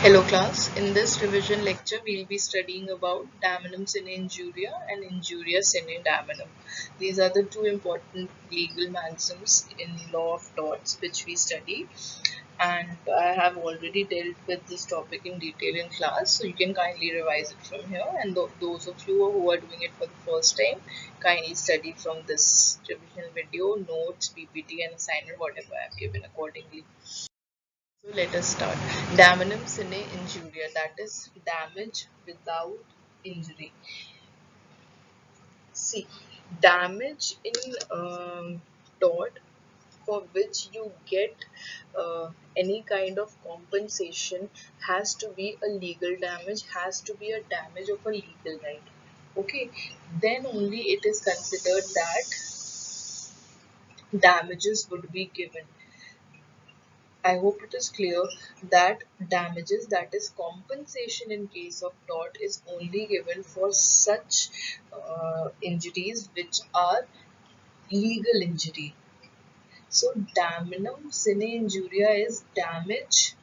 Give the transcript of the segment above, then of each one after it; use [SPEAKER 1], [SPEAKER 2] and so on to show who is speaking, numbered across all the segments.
[SPEAKER 1] Hello class, in this revision lecture we'll be studying about Damnum sine injuria and Injuria sine damnum. These are the two important legal maxims in law of torts which we study, and I have already dealt with this topic in detail in class, so you can kindly revise it from here, and those of you who are doing it for the first time, kindly study from this revision video, notes, PPT and assignment whatever I have given accordingly. So let us start. Damnum sine injuria, that is damage without injury. See, damage in tort for which you get any kind of compensation has to be a legal damage, has to be a damage of a legal right. Okay, then only it is considered that damages would be given. I hope it is clear that damages, that is compensation in case of tort, is only given for such injuries which are legal injury. So damnum sine injuria is damage.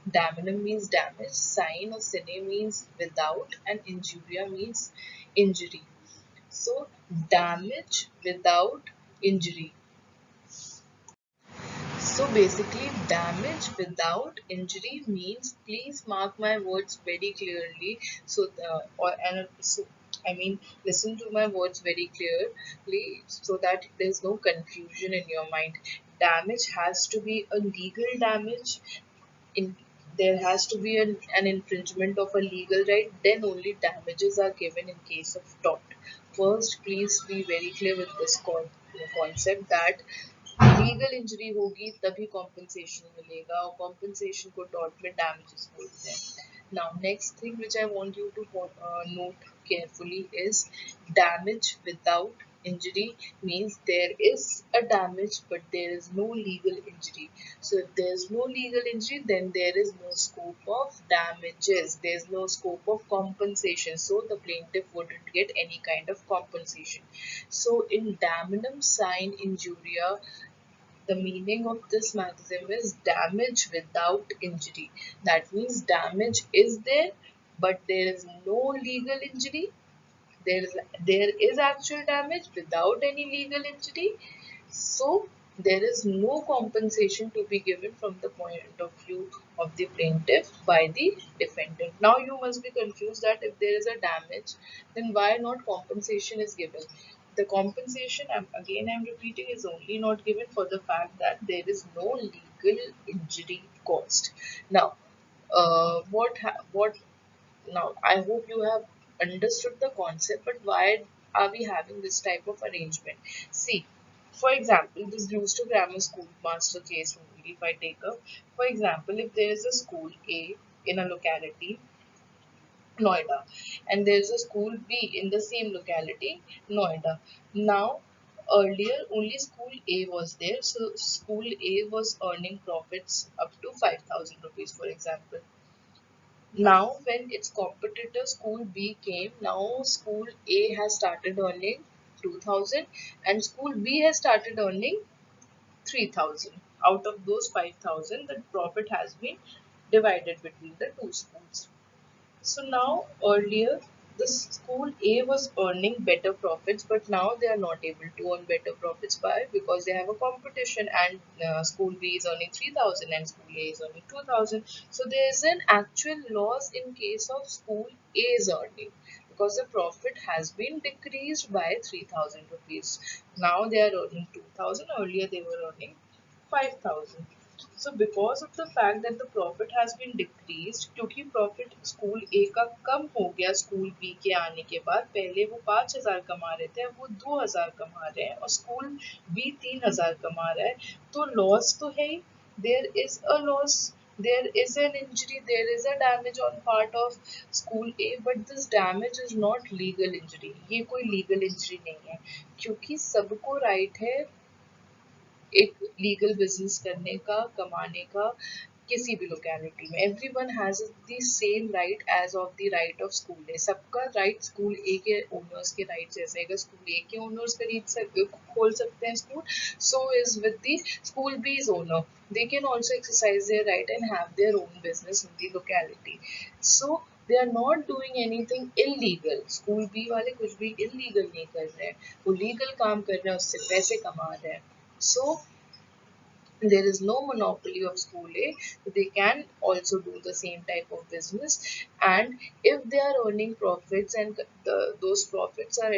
[SPEAKER 1] Damnum means damage, sine or sine means without, and injuria means injury. So damage without injury. So basically, damage without injury means, please mark my words very clearly. I mean, listen to my words very clearly so that there's no confusion in your mind. Damage has to be a legal damage. In There has to be an infringement of a legal right. Then only damages are given in case of tort. First, please be very clear with this concept that legal injury होगी तभी compensation मिलेगा और compensation को tort में damages बोलते हैं. Now next thing which I want you to note carefully is damage without injury means there is a damage but there is no legal injury. So if there is no legal injury, then there is no scope of damages, there is no scope of compensation, so the plaintiff wouldn't get any kind of compensation. So in damnum sine injuria, the meaning of this maxim is damage without injury. That means damage is there, but there is no legal injury. There is actual damage without any legal injury. So there is no compensation to be given from the point of view of the plaintiff by the defendant. Now you must be confused that if there is a damage, then why not compensation is given? The compensation, I'm repeating, is only not given for the fact that there is no legal injury caused. Now, what now, I hope you have understood the concept, but why are we having this type of arrangement? See, for example, this Brewster Grammar School master case only, if I take up, for example, if there is a school A in a locality, Noida, and there is a school B in the same locality, Noida. Now, earlier only school A was there, so school A was earning profits up to 5,000 rupees, for example. Now, when its competitor school B came, now school A has started earning 2,000 and school B has started earning 3,000. Out of those 5,000, the profit has been divided between the two schools. So now earlier this school A was earning better profits, but now they are not able to earn better profits. By because they have a competition, and school B is earning 3,000 and school A is earning 2,000. So there is an actual loss in case of school A's earning because the profit has been decreased by 3,000 rupees. Now they are earning 2,000. Earlier they were earning 5,000. So because of the fact that the profit has been decreased, क्योंकि profit school A का कम हो गया school B के आने के बाद, पहले वो 5,000 कमा रहे थे, अब वो 2,000 कमा रहे हैं और स्कूल B 3,000 कमा रहा है, तो लॉस तो है ही. There is a loss, there is an injury, there is a damage on part of school A, but this damage is not legal injury. ये कोई legal injury नहीं है, क्योंकि सबको right है एक लीगल बिजनेस करने का, कमाने का, किसी भी लोकेलिटी में everyone has the same right as of the right of school है. सबका right स्कूल ए के ओनर्स के right जैसे अगर स्कूल ए के ओनर्स खोल सकते हैं school, so is with the school B's owner. They can also exercise their right and have their own business in the locality. So they are not doing anything illegal. School B वाले कुछ भी illegal नहीं कर रहे हैं, वो legal काम कर रहे हैं, उससे पैसे कमा रहे हैं. So there is no monopoly of school A. They can also do the same type of business, and if they are earning profits and those profits are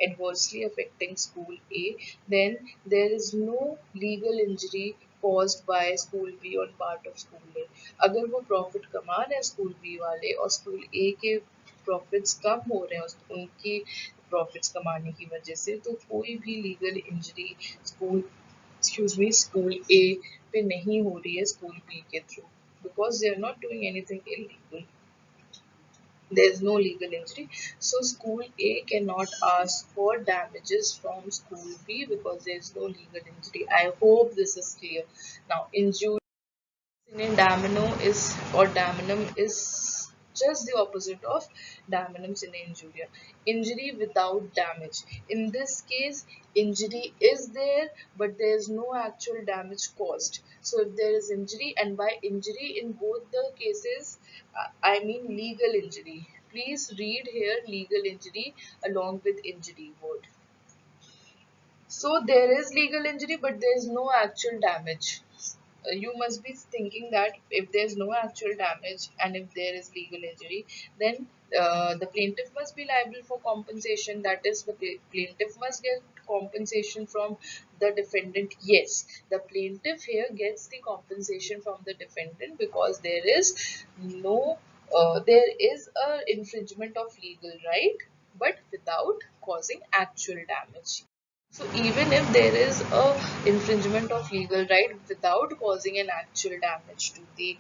[SPEAKER 1] adversely affecting school A, then there is no legal injury caused by school B on part of school A. अगर वो profit कमा रहे हैं school B वाले और school A के profits कम हो रहे हैं उनकी profits कमाने की वजह से, तो कोई भी legal injury school school A पे नहीं हो रही है स्कूल बी के through, because they are not doing anything illegal. There is no legal injury, so school A cannot ask for damages from school B because there is no legal injury. I hope this is clear. Now injury in Damnum is just the opposite of Damnum sine injuria. Injury without damage. In this case, injury is there, but there is no actual damage caused. So if there is injury, and by injury in both the cases, I mean legal injury. Please read here legal injury along with injury word. So there is legal injury, but there is no actual damage. You must be thinking that if there is no actual damage and if there is legal injury, then the plaintiff must be liable for compensation. That is, the plaintiff must get compensation from the defendant. Yes, the plaintiff here gets the compensation from the defendant because there is a infringement of legal right, but without causing actual damage. So even if there is a infringement of legal right without causing an actual damage to the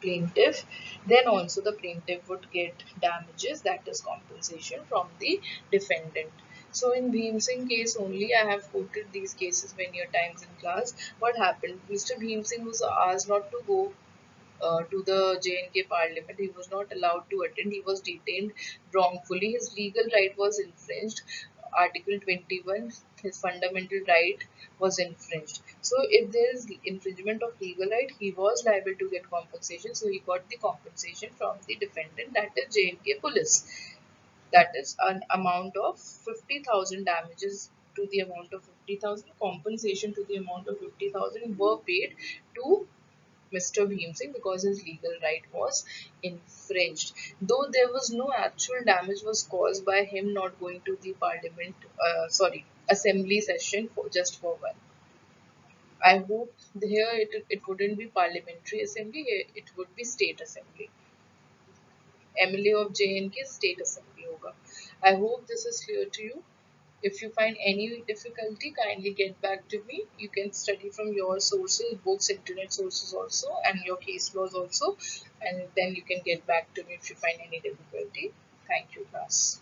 [SPEAKER 1] plaintiff, then also the plaintiff would get damages, that is compensation from the defendant. So in Bhim Singh case only, I have quoted these cases many a times in class. What happened? Mr. Bhim Singh was asked not to go to the J&K parliament. He was not allowed to attend. He was detained wrongfully. His legal right was infringed. Article 21, his fundamental right was infringed. So if there is infringement of legal right, he was liable to get compensation. So he got the compensation from the defendant, that is J&K police. That is an amount of 50,000 damages to the amount of 50,000, compensation to the amount of 50,000 were paid to Mr. Bhim Singh because his legal right was infringed. Though there was no actual damage was caused by him not going to the assembly session for just for one. I hope here it wouldn't be parliamentary assembly, it would be state assembly. MLA of JNK state assembly hoga. I hope this is clear to you. If you find any difficulty, kindly get back to me. You can study from your sources, books, internet sources also, and your case laws also, and then you can get back to me if you find any difficulty. Thank you, class.